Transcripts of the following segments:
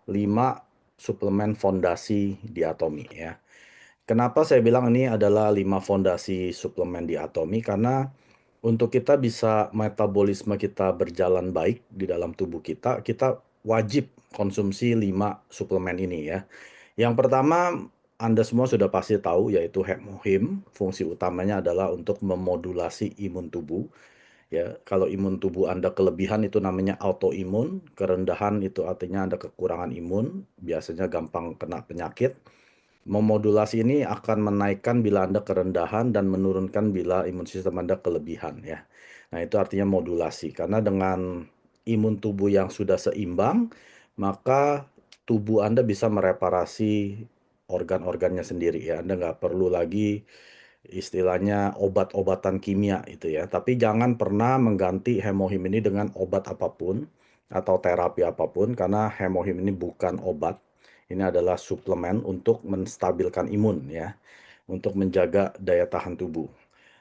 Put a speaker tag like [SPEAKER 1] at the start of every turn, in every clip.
[SPEAKER 1] 5 suplemen fondasi diatomi ya. Kenapa saya bilang ini adalah 5 fondasi suplemen diatomi? Karena untuk kita bisa metabolisme kita berjalan baik di dalam tubuh kita, kita wajib konsumsi 5 suplemen ini ya. Yang pertama, Anda semua sudah pasti tahu yaitu Hemohim. Fungsi utamanya adalah untuk memodulasi imun tubuh. Ya, kalau imun tubuh Anda kelebihan itu namanya autoimun, kerendahan itu artinya Anda kekurangan imun, biasanya gampang kena penyakit. Memodulasi ini akan menaikkan bila Anda kerendahan dan menurunkan bila imun sistem Anda kelebihan ya. Nah, itu artinya modulasi. Karena dengan imun tubuh yang sudah seimbang, maka tubuh Anda bisa mereparasi organ-organnya sendiri ya. Anda nggak perlu lagi istilahnya obat-obatan kimia itu ya. Tapi jangan pernah mengganti hemohim ini dengan obat apapun atau terapi apapun karena hemohim ini bukan obat. Ini adalah suplemen untuk menstabilkan imun ya, untuk menjaga daya tahan tubuh.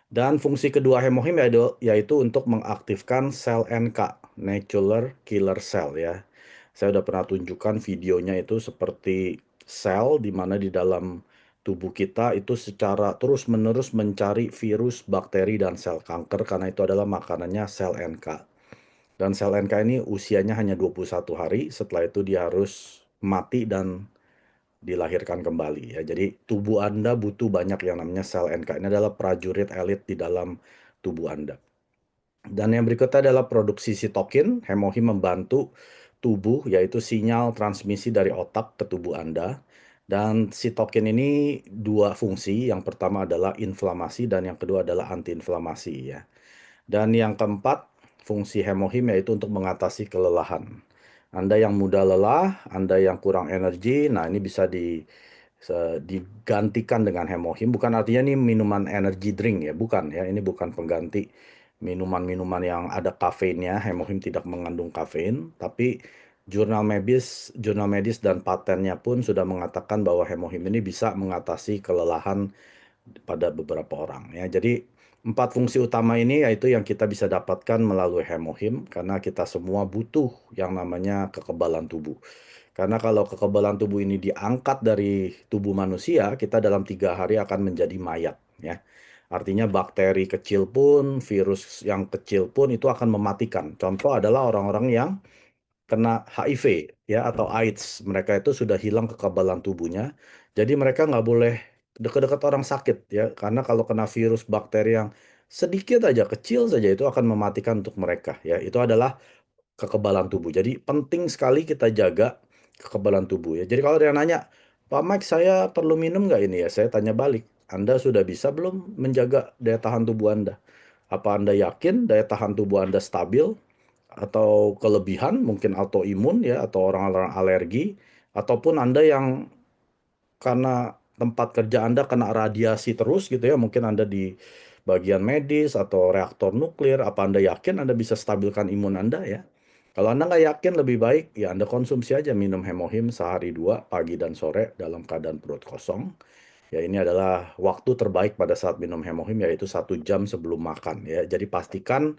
[SPEAKER 1] Dan fungsi kedua hemohim yaitu untuk mengaktifkan sel NK, Natural Killer Cell ya. Saya udah pernah tunjukkan videonya itu seperti sel di mana di dalam tubuh kita itu secara terus-menerus mencari virus, bakteri, dan sel kanker karena itu adalah makanannya sel NK. Dan sel NK ini usianya hanya 21 hari, setelah itu dia harus mati dan dilahirkan kembali ya. Jadi tubuh Anda butuh banyak yang namanya sel NK. Ini adalah prajurit elit di dalam tubuh Anda. Dan yang berikutnya adalah produksi sitokin. Hemohim membantu tubuh, yaitu sinyal transmisi dari otak ke tubuh Anda. Dan sitokin ini dua fungsi. Yang pertama adalah inflamasi dan yang kedua adalah antiinflamasi ya. Dan yang keempat, fungsi hemohim yaitu untuk mengatasi kelelahan. Anda yang mudah lelah, Anda yang kurang energi, nah ini bisa digantikan dengan hemohim. Bukan artinya ini minuman energy drink ya, bukan ya. Ini bukan pengganti minuman-minuman yang ada kafeinnya. Hemohim tidak mengandung kafein, tapi jurnal medis dan patennya pun sudah mengatakan bahwa hemohim ini bisa mengatasi kelelahan pada beberapa orang ya. Jadi empat fungsi utama ini yaitu yang kita bisa dapatkan melalui hemohim karena kita semua butuh yang namanya kekebalan tubuh. Karena kalau kekebalan tubuh ini diangkat dari tubuh manusia, kita dalam 3 hari akan menjadi mayat ya. Artinya bakteri kecil pun, virus yang kecil pun itu akan mematikan. Contoh adalah orang-orang yang kena HIV ya atau AIDS, mereka itu sudah hilang kekebalan tubuhnya, jadi mereka nggak boleh dekat-dekat orang sakit ya, karena kalau kena virus bakteri yang sedikit aja, kecil saja itu akan mematikan untuk mereka ya. Itu adalah kekebalan tubuh. Jadi penting sekali kita jaga kekebalan tubuh ya. Jadi kalau ada yang nanya, Pak Mike saya perlu minum nggak ini ya? Saya tanya balik, Anda sudah bisa belum menjaga daya tahan tubuh Anda? Apa Anda yakin daya tahan tubuh Anda stabil? Atau kelebihan mungkin autoimun ya atau orang-orang alergi ataupun Anda yang karena tempat kerja Anda kena radiasi terus gitu ya, mungkin Anda di bagian medis atau reaktor nuklir, apa Anda yakin Anda bisa stabilkan imun Anda ya? Kalau Anda nggak yakin, lebih baik ya Anda konsumsi aja minum hemohim sehari 2 pagi dan sore dalam keadaan perut kosong. Ya ini adalah waktu terbaik pada saat minum hemohim yaitu 1 jam sebelum makan ya. Jadi pastikan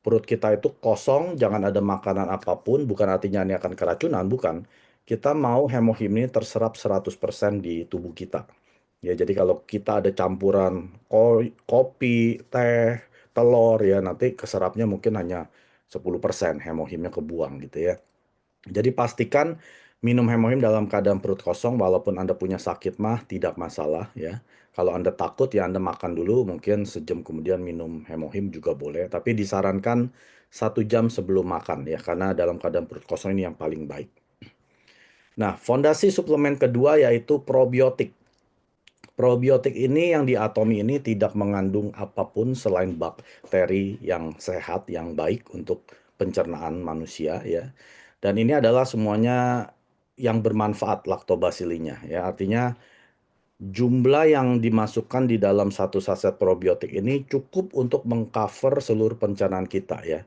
[SPEAKER 1] perut kita itu kosong, jangan ada makanan apapun, bukan artinya ini akan keracunan, bukan. Kita mau hemohim ini terserap 100% di tubuh kita. Ya, jadi kalau kita ada campuran kopi, teh, telur ya nanti keserapnya mungkin hanya 10% hemohimnya kebuang gitu ya. Jadi pastikan minum hemohim dalam keadaan perut kosong walaupun Anda punya sakit mah tidak masalah ya. Kalau Anda takut ya Anda makan dulu mungkin sejam kemudian minum hemohim juga boleh. Tapi disarankan 1 jam sebelum makan ya karena dalam keadaan perut kosong ini yang paling baik. Nah, fondasi suplemen kedua yaitu probiotik. Probiotik ini yang diatomi ini tidak mengandung apapun selain bakteri yang sehat, yang baik untuk pencernaan manusia ya. Dan ini adalah semuanya yang bermanfaat laktobasilinya ya. Artinya jumlah yang dimasukkan di dalam satu saset probiotik ini cukup untuk mengcover seluruh pencernaan kita ya.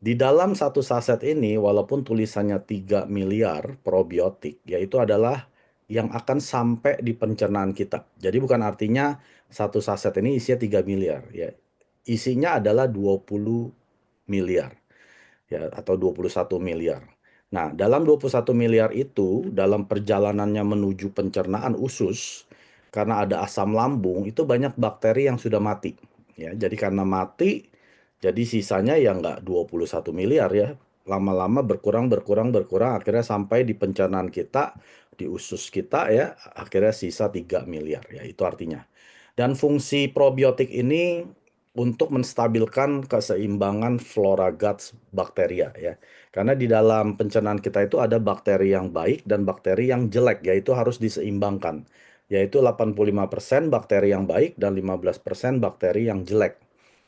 [SPEAKER 1] Di dalam satu saset ini, walaupun tulisannya 3 miliar probiotik, yaitu adalah yang akan sampai di pencernaan kita. Jadi bukan artinya satu saset ini isinya 3 miliar. Ya. Isinya adalah 20 miliar ya, atau 21 miliar. Nah, dalam 21 miliar itu, dalam perjalanannya menuju pencernaan usus, karena ada asam lambung, itu banyak bakteri yang sudah mati. Ya, jadi karena mati, jadi sisanya ya nggak 21 miliar ya. Lama-lama berkurang, berkurang, berkurang, akhirnya sampai di pencernaan kita, di usus kita ya, akhirnya sisa 3 miliar ya, itu artinya. Dan fungsi probiotik ini untuk menstabilkan keseimbangan flora gut bakteria ya. Karena di dalam pencernaan kita itu ada bakteri yang baik dan bakteri yang jelek, yaitu harus diseimbangkan. Yaitu 85% bakteri yang baik dan 15% bakteri yang jelek.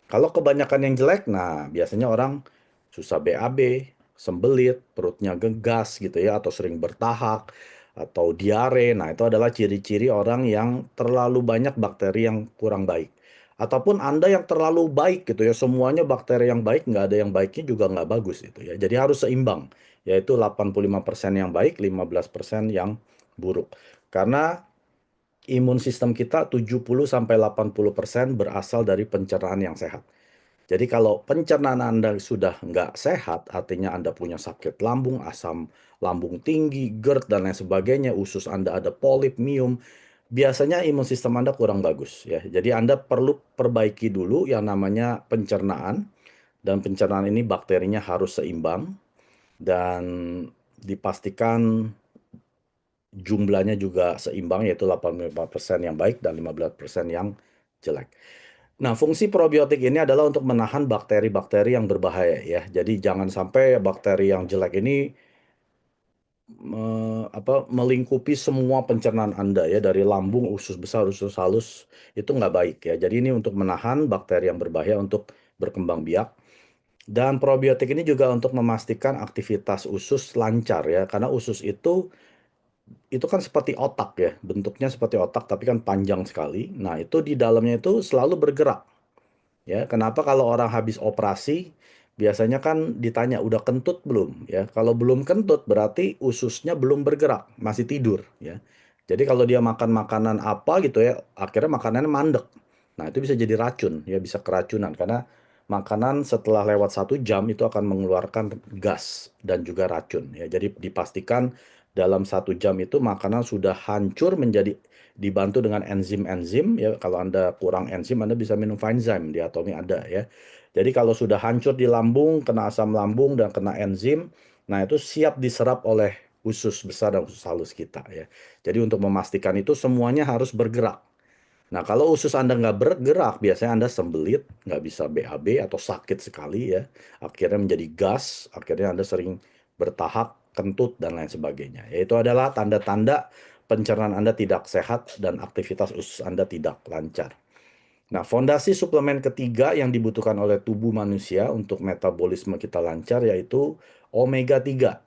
[SPEAKER 1] Kalau kebanyakan yang jelek, nah biasanya orang susah BAB, sembelit, perutnya gegas gitu ya, atau sering bertahak, atau diare. Nah, itu adalah ciri-ciri orang yang terlalu banyak bakteri yang kurang baik. Ataupun Anda yang terlalu baik gitu ya, semuanya bakteri yang baik, nggak ada yang baiknya juga nggak bagus itu ya. Jadi harus seimbang, yaitu 85% yang baik, 15% yang buruk. Karena imun sistem kita 70-80% berasal dari pencernaan yang sehat. Jadi kalau pencernaan Anda sudah nggak sehat, artinya Anda punya sakit lambung, asam lambung tinggi, GERD, dan lain sebagainya, usus Anda ada polip, miom, biasanya imun sistem Anda kurang bagus ya. Jadi Anda perlu perbaiki dulu yang namanya pencernaan, dan pencernaan ini bakterinya harus seimbang, dan dipastikan jumlahnya juga seimbang, yaitu 85% yang baik dan 15% yang jelek. Nah, fungsi probiotik ini adalah untuk menahan bakteri-bakteri yang berbahaya ya. Jadi jangan sampai bakteri yang jelek ini melingkupi semua pencernaan Anda ya, dari lambung, usus besar, usus halus, itu nggak baik ya. Jadi ini untuk menahan bakteri yang berbahaya untuk berkembang biak. Dan probiotik ini juga untuk memastikan aktivitas usus lancar ya, karena usus itu kan seperti otak ya, bentuknya seperti otak tapi kan panjang sekali. Nah, itu di dalamnya itu selalu bergerak. Ya, kenapa kalau orang habis operasi biasanya kan ditanya udah kentut belum? Ya, kalau belum kentut berarti ususnya belum bergerak, masih tidur ya. Jadi kalau dia makan makanan apa gitu ya, akhirnya makanannya mandek. Nah, itu bisa jadi racun ya, bisa keracunan karena makanan setelah lewat 1 jam itu akan mengeluarkan gas dan juga racun ya. Jadi dipastikan dalam 1 jam itu makanan sudah hancur menjadi dibantu dengan enzim-enzim ya. Kalau Anda kurang enzim, Anda bisa minum Finzyme, di Atomi ada ya. Jadi kalau sudah hancur di lambung, kena asam lambung dan kena enzim, nah itu siap diserap oleh usus besar dan usus halus kita ya. Jadi untuk memastikan itu semuanya harus bergerak. Nah, kalau usus Anda nggak bergerak, biasanya Anda sembelit, nggak bisa BAB atau sakit sekali ya. Akhirnya menjadi gas, akhirnya Anda sering bertahak, kentut, dan lain sebagainya. Yaitu adalah tanda-tanda pencernaan Anda tidak sehat dan aktivitas usus Anda tidak lancar. Nah, fondasi suplemen ketiga yang dibutuhkan oleh tubuh manusia untuk metabolisme kita lancar yaitu omega 3.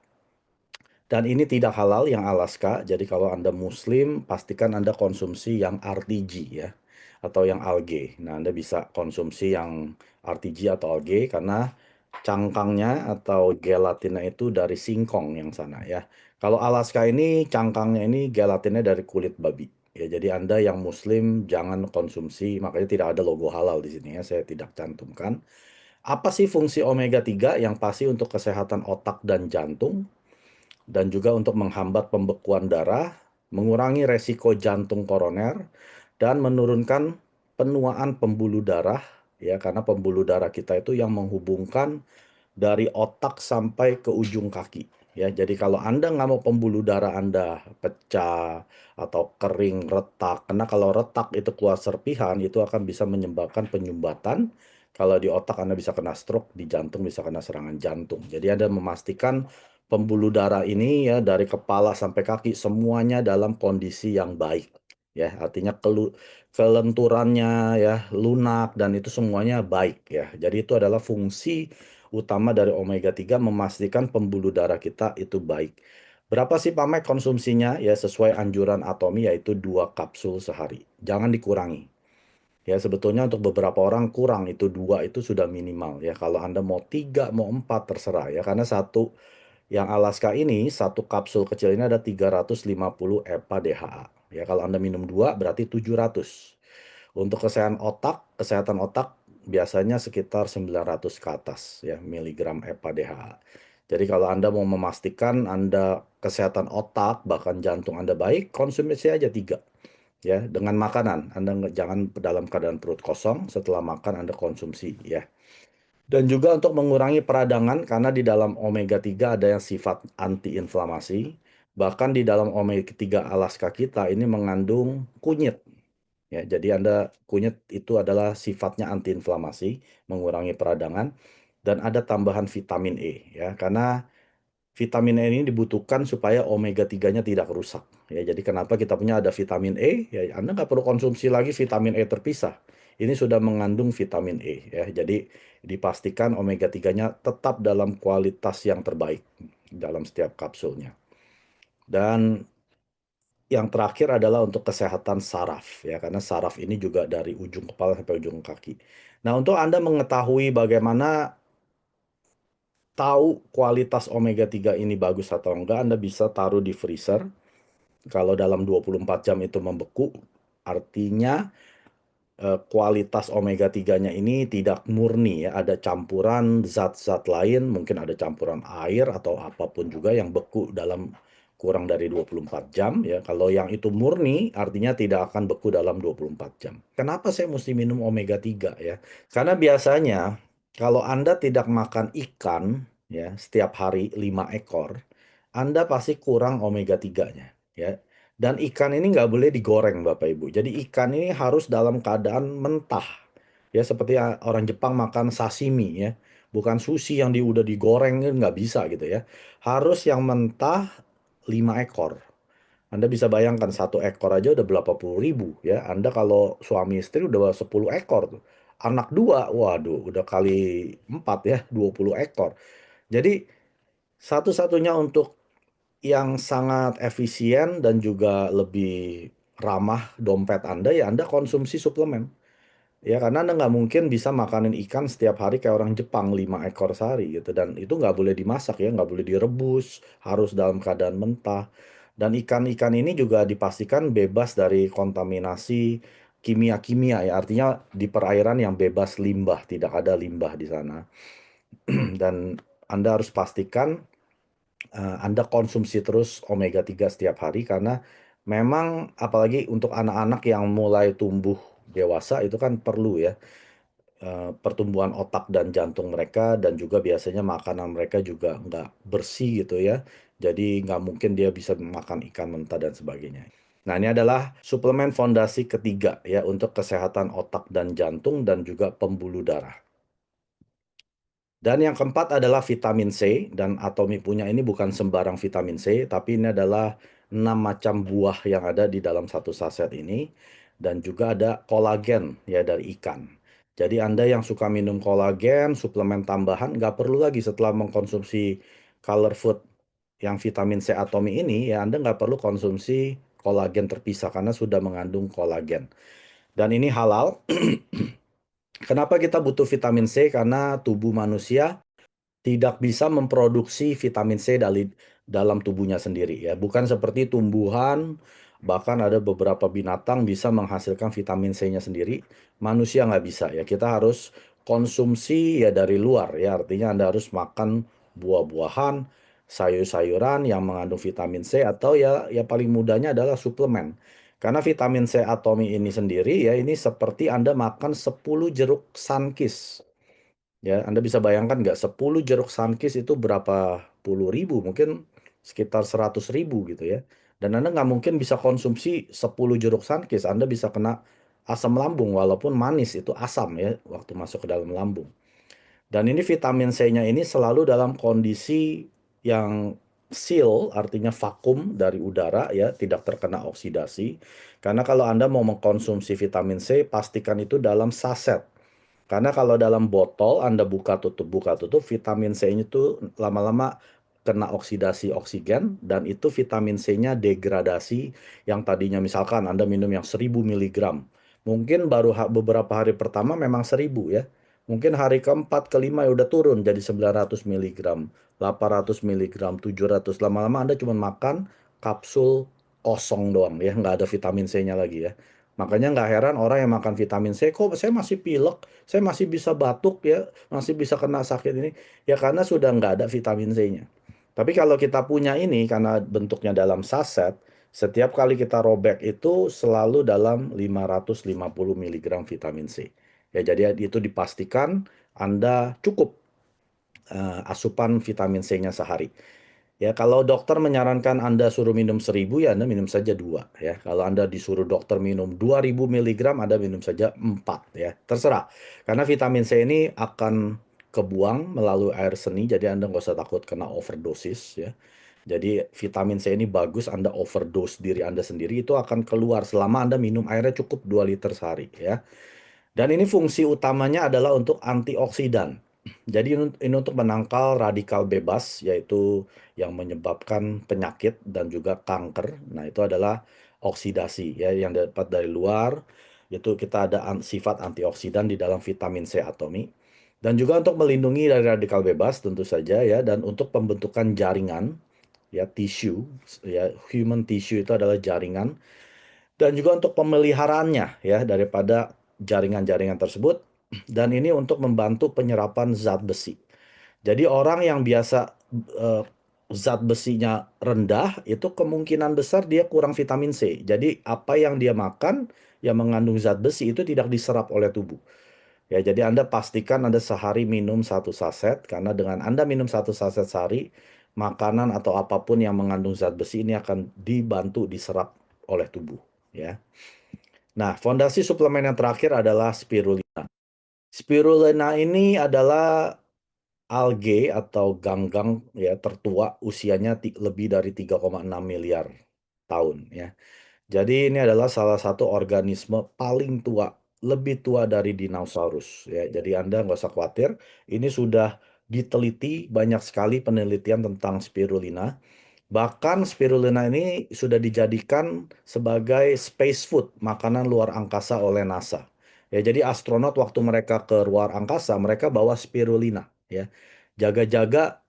[SPEAKER 1] Dan ini tidak halal yang Alaska, jadi kalau Anda Muslim, pastikan Anda konsumsi yang RTG ya, atau yang algae. Nah, Anda bisa konsumsi yang RTG atau algae karena cangkangnya atau gelatinnya itu dari singkong yang sana ya. Kalau Alaska ini cangkangnya ini gelatinnya dari kulit babi. Ya, jadi Anda yang Muslim jangan konsumsi, makanya tidak ada logo halal di sini ya, saya tidak cantumkan. Apa sih fungsi omega 3? Yang pasti untuk kesehatan otak dan jantung, dan juga untuk menghambat pembekuan darah, mengurangi resiko jantung koroner, dan menurunkan penuaan pembuluh darah, ya, karena pembuluh darah kita itu yang menghubungkan dari otak sampai ke ujung kaki. Ya, jadi kalau Anda nggak mau pembuluh darah Anda pecah atau kering, retak, karena kalau retak itu keluar serpihan, itu akan bisa menyebabkan penyumbatan. Kalau di otak Anda bisa kena stroke, di jantung bisa kena serangan jantung. Jadi Anda memastikan pembuluh darah ini ya dari kepala sampai kaki semuanya dalam kondisi yang baik. Ya, artinya kelenturannya ya lunak dan itu semuanya baik ya. Jadi itu adalah fungsi utama dari omega 3, memastikan pembuluh darah kita itu baik. Berapa sih Pamek konsumsinya? Ya sesuai anjuran Atomi yaitu 2 kapsul sehari. Jangan dikurangi. Ya sebetulnya untuk beberapa orang kurang, itu 2 itu sudah minimal ya. Kalau Anda mau 3, mau 4 terserah ya. Karena yang Alaska ini, satu kapsul kecil ini ada 350 EPA DHA. Ya kalau Anda minum 2 berarti 700. Untuk kesehatan otak biasanya sekitar 900 ke atas ya miligram EPA DHA. Jadi kalau Anda mau memastikan Anda kesehatan otak, bahkan jantung Anda baik, konsumsi aja 3. Ya, dengan makanan. Anda jangan dalam keadaan perut kosong, setelah makan Anda konsumsi ya. Dan juga untuk mengurangi peradangan karena di dalam omega 3 ada yang sifat antiinflamasi. Bahkan di dalam omega 3 Alaska kita ini mengandung kunyit. Ya, jadi kunyit itu adalah sifatnya antiinflamasi, mengurangi peradangan dan ada tambahan vitamin E ya. Karena vitamin E ini dibutuhkan supaya omega 3-nya tidak rusak. Ya, jadi kenapa kita punya ada vitamin E? Ya, Anda nggak perlu konsumsi lagi vitamin E terpisah. Ini sudah mengandung vitamin E. Ya, jadi dipastikan omega 3-nya tetap dalam kualitas yang terbaik dalam setiap kapsulnya. Dan yang terakhir adalah untuk kesehatan saraf. Ya, karena saraf ini juga dari ujung kepala sampai ujung kaki. Nah, untuk Anda mengetahui bagaimana tahu kualitas omega 3 ini bagus atau enggak, Anda bisa taruh di freezer. Kalau dalam 24 jam itu membeku, artinya kualitas omega 3-nya ini tidak murni ya, ada campuran zat-zat lain, mungkin ada campuran air atau apapun juga yang beku dalam kurang dari 24 jam ya. Kalau yang itu murni, artinya tidak akan beku dalam 24 jam. Kenapa saya mesti minum omega 3 ya? Karena biasanya kalau Anda tidak makan ikan ya setiap hari 5 ekor, Anda pasti kurang omega 3-nya ya. Dan ikan ini nggak boleh digoreng Bapak Ibu. Jadi ikan ini harus dalam keadaan mentah. Ya seperti orang Jepang makan sashimi ya. Bukan sushi yang udah digoreng nggak bisa gitu ya. Harus yang mentah 5 ekor. Anda bisa bayangkan satu ekor aja udah berapa puluh ribu ya. Anda kalau suami istri udah 10 ekor tuh. Anak dua, waduh udah kali 4 ya, 20 ekor. Jadi satu-satunya untuk yang sangat efisien dan juga lebih ramah dompet Anda ya Anda konsumsi suplemen. Ya karena Anda nggak mungkin bisa makanin ikan setiap hari kayak orang Jepang 5 ekor sehari gitu dan itu nggak boleh dimasak ya, nggak boleh direbus, harus dalam keadaan mentah. Dan ikan-ikan ini juga dipastikan bebas dari kontaminasi kimia-kimia ya, artinya di perairan yang bebas limbah, tidak ada limbah di sana. Dan Anda harus pastikan Anda konsumsi terus omega 3 setiap hari karena memang apalagi untuk anak-anak yang mulai tumbuh dewasa itu kan perlu ya pertumbuhan otak dan jantung mereka dan juga biasanya makanan mereka juga nggak bersih gitu ya. Jadi nggak mungkin dia bisa makan ikan mentah dan sebagainya. Nah ini adalah suplemen fondasi ketiga ya untuk kesehatan otak dan jantung dan juga pembuluh darah. Dan yang keempat adalah vitamin C, dan Atomi punya ini bukan sembarang vitamin C, tapi ini adalah 6 macam buah yang ada di dalam satu saset ini, dan juga ada kolagen ya dari ikan. Jadi Anda yang suka minum kolagen, suplemen tambahan, nggak perlu lagi setelah mengkonsumsi color food yang vitamin C Atomi ini, ya Anda nggak perlu konsumsi kolagen terpisah karena sudah mengandung kolagen. Dan ini halal. Kenapa kita butuh vitamin C? Karena tubuh manusia tidak bisa memproduksi vitamin C dalam tubuhnya sendiri ya. Bukan seperti tumbuhan, bahkan ada beberapa binatang bisa menghasilkan vitamin C-nya sendiri. Manusia nggak bisa ya. Kita harus konsumsi ya dari luar ya. Artinya Anda harus makan buah-buahan, sayur-sayuran yang mengandung vitamin C atau ya paling mudahnya adalah suplemen. Karena vitamin C Atomi ini sendiri ya ini seperti Anda makan 10 jeruk Sunkist. Ya, Anda bisa bayangkan nggak 10 jeruk Sunkist itu berapa puluh ribu, mungkin sekitar 100 ribu gitu ya. Dan Anda nggak mungkin bisa konsumsi 10 jeruk Sunkist, Anda bisa kena asam lambung walaupun manis itu asam ya waktu masuk ke dalam lambung. Dan ini vitamin C-nya ini selalu dalam kondisi yang seal, artinya vakum dari udara ya, tidak terkena oksidasi. Karena kalau Anda mau mengkonsumsi vitamin C, pastikan itu dalam saset. Karena kalau dalam botol Anda buka tutup, vitamin C-nya itu lama-lama kena oksidasi oksigen dan itu vitamin C-nya degradasi yang tadinya misalkan Anda minum yang 1000 miligram. Mungkin baru beberapa hari pertama memang 1000 ya. Mungkin hari keempat, kelima ya udah turun jadi 900 miligram, 800 miligram, 700. Lama-lama Anda cuma makan kapsul kosong doang ya, nggak ada vitamin C-nya lagi ya. Makanya nggak heran orang yang makan vitamin C, kok saya masih pilek, saya masih bisa batuk ya, masih bisa kena sakit ini. Ya karena sudah nggak ada vitamin C-nya. Tapi kalau kita punya ini, karena bentuknya dalam saset, setiap kali kita robek itu selalu dalam 550 miligram vitamin C. Ya, jadi itu dipastikan Anda cukup asupan vitamin C-nya sehari. Ya, kalau dokter menyarankan Anda suruh minum 1.000, ya Anda minum saja 2 ya. Kalau Anda disuruh dokter minum 2.000 miligram, Anda minum saja 4 ya. Terserah. Karena vitamin C ini akan kebuang melalui air seni, jadi Anda nggak usah takut kena overdosis ya. Jadi vitamin C ini bagus, Anda overdose diri Anda sendiri, itu akan keluar selama Anda minum airnya cukup 2 liter sehari ya. Dan ini fungsi utamanya adalah untuk antioksidan. Jadi ini untuk menangkal radikal bebas, yaitu yang menyebabkan penyakit dan juga kanker. Nah, itu adalah oksidasi ya yang dapat dari luar. Itu kita ada sifat antioksidan di dalam vitamin C atomi. Dan juga untuk melindungi dari radikal bebas tentu saja ya, dan untuk pembentukan jaringan ya, tisu ya, human tissue itu adalah jaringan, dan juga untuk pemeliharaannya ya daripada jaringan-jaringan tersebut, dan ini untuk membantu penyerapan zat besi. Jadi orang yang biasa eh, zat besinya rendah itu kemungkinan besar dia kurang vitamin C. Jadi apa yang dia makan yang mengandung zat besi itu tidak diserap oleh tubuh. Ya, jadi Anda pastikan Anda sehari minum 1 saset, karena dengan Anda minum 1 saset sehari, makanan atau apapun yang mengandung zat besi ini akan dibantu diserap oleh tubuh. Ya. Nah, fondasi suplemen yang terakhir adalah spirulina. Spirulina ini adalah alge atau ganggang ya tertua, usianya lebih dari 3,6 miliar tahun ya. Jadi ini adalah salah satu organisme paling tua, lebih tua dari dinosaurus ya. Jadi Anda nggak usah khawatir, ini sudah diteliti banyak sekali penelitian tentang spirulina. Bahkan spirulina ini sudah dijadikan sebagai space food, makanan luar angkasa oleh NASA. Ya, jadi astronot waktu mereka ke luar angkasa, mereka bawa spirulina ya. Jaga-jaga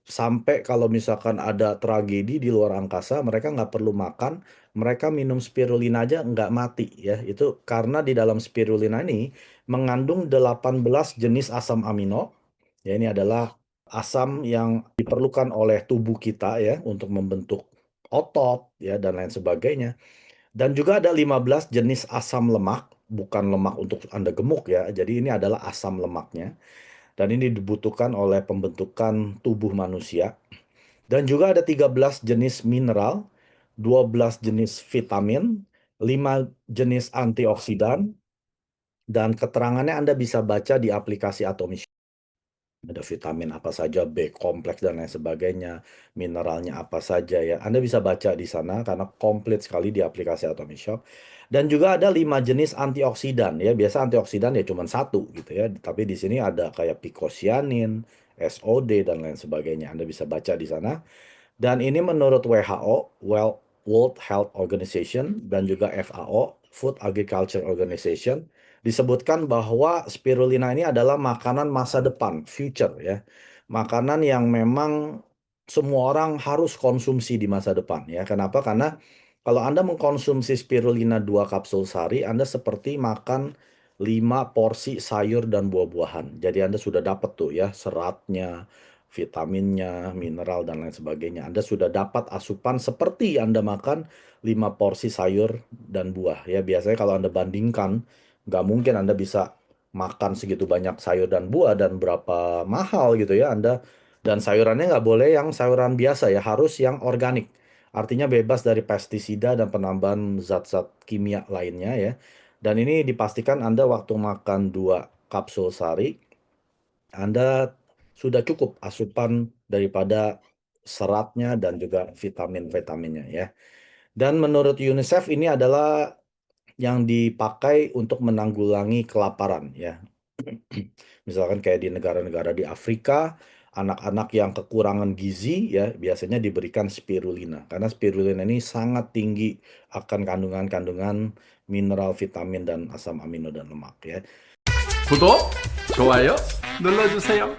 [SPEAKER 1] sampai kalau misalkan ada tragedi di luar angkasa, mereka nggak perlu makan, mereka minum spirulina aja nggak mati ya. Itu karena di dalam spirulina ini mengandung 18 jenis asam amino. Ya, ini adalah asam yang diperlukan oleh tubuh kita ya untuk membentuk otot ya dan lain sebagainya. Dan juga ada 15 jenis asam lemak, bukan lemak untuk Anda gemuk ya. Jadi ini adalah asam lemaknya. Dan ini dibutuhkan oleh pembentukan tubuh manusia. Dan juga ada 13 jenis mineral, 12 jenis vitamin, 5 jenis antioksidan, dan keterangannya Anda bisa baca di aplikasi Atomy. Ada vitamin apa saja, B kompleks dan lain sebagainya, mineralnya apa saja ya. Anda bisa baca di sana karena komplit sekali di aplikasi Atomy Shop. Dan juga ada 5 jenis antioksidan ya. Biasa antioksidan ya cuma satu gitu ya. Tapi di sini ada kayak picosanin, SOD dan lain sebagainya. Anda bisa baca di sana. Dan ini menurut WHO, World Health Organization, dan juga FAO, Food Agriculture Organization, disebutkan bahwa spirulina ini adalah makanan masa depan, future ya. Makanan yang memang semua orang harus konsumsi di masa depan ya. Kenapa? Karena kalau Anda mengkonsumsi spirulina 2 kapsul sehari, Anda seperti makan 5 porsi sayur dan buah-buahan. Jadi Anda sudah dapat tuh ya seratnya, vitaminnya, mineral, dan lain sebagainya. Anda sudah dapat asupan seperti Anda makan 5 porsi sayur dan buah. Ya, biasanya kalau Anda bandingkan, nggak mungkin Anda bisa makan segitu banyak sayur dan buah dan berapa mahal gitu ya Anda. Dan sayurannya nggak boleh yang sayuran biasa ya, harus yang organik. Artinya bebas dari pestisida dan penambahan zat-zat kimia lainnya ya. Dan ini dipastikan Anda waktu makan 2 kapsul sehari, Anda sudah cukup asupan daripada seratnya dan juga vitamin-vitaminnya ya. Dan menurut UNICEF ini adalah yang dipakai untuk menanggulangi kelaparan ya. Misalkan kayak di negara-negara di Afrika, anak-anak yang kekurangan gizi ya biasanya diberikan spirulina. Karena spirulina ini sangat tinggi akan kandungan-kandungan mineral, vitamin, dan asam amino dan lemak ya.
[SPEAKER 2] 구독, 좋아요 눌러주세요.